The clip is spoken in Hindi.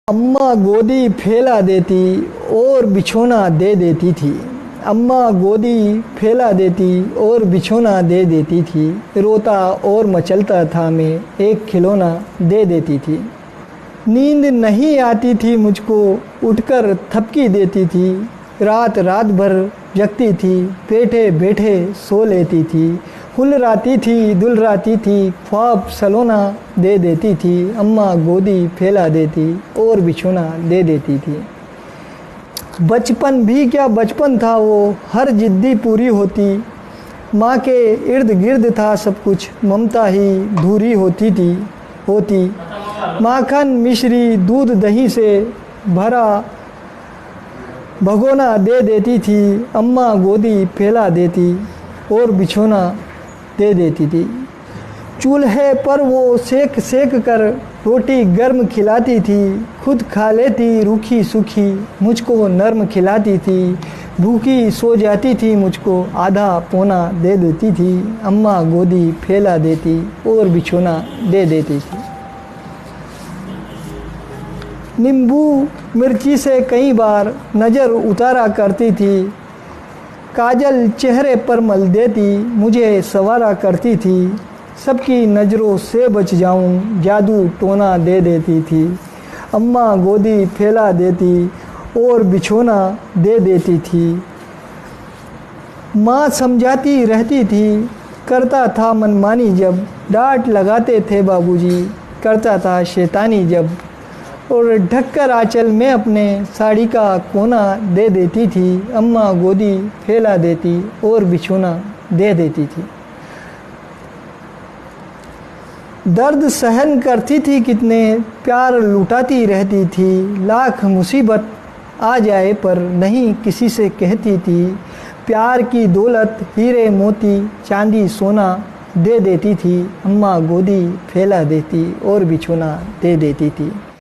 अम्मा गोदी फैला देती और बिछोना दे देती थी। अम्मा गोदी फैला देती और बिछोना दे देती थी। रोता और मचलता था मैं, एक खिलौना दे देती थी। नींद नहीं आती थी मुझको, उठकर थपकी देती थी। रात रात भर जगती थी, बैठे बैठे सो लेती थी। हुलराती थी दुलराती थी, ख्वाब सलोना दे देती थी। अम्मा गोदी फैला देती और बिछोना दे देती थी। बचपन भी क्या बचपन था वो, हर जिद्दी पूरी होती। माँ के इर्द गिर्द था सब कुछ, ममता ही धूरी होती। माखन मिश्री दूध दही से भरा भगोना दे देती थी। अम्मा गोदी फैला देती और बिछोना दे देती थी। चूल्हे पर वो सेक सेक कर रोटी गर्म खिलाती थी। खुद खा लेती रूखी सूखी, मुझको नरम खिलाती थी। भूखी सो जाती थी, मुझको आधा पौना दे देती थी। अम्मा गोदी फैला देती और बिछोना दे देती थी। नींबू मिर्ची से कई बार नज़र उतारा करती थी। काजल चेहरे पर मल देती, मुझे संवारा करती थी। सबकी नज़रों से बच जाऊं, जादू टोना दे देती थी। अम्मा गोदी फैला देती और बिछोना दे देती थी। माँ समझाती रहती थी, करता था मनमानी जब। डांट लगाते थे बाबूजी, करता था शैतानी जब। और ढककर आंचल में अपने साड़ी का कोना दे देती थी। अम्मा गोदी फैला देती और बिछोना दे देती थी। दर्द सहन करती थी कितने, प्यार लुटाती रहती थी। लाख मुसीबत आ जाए पर नहीं किसी से कहती थी। प्यार की दौलत हीरे मोती चांदी सोना दे देती थी। अम्मा गोदी फैला देती और बिछोना दे देती थी।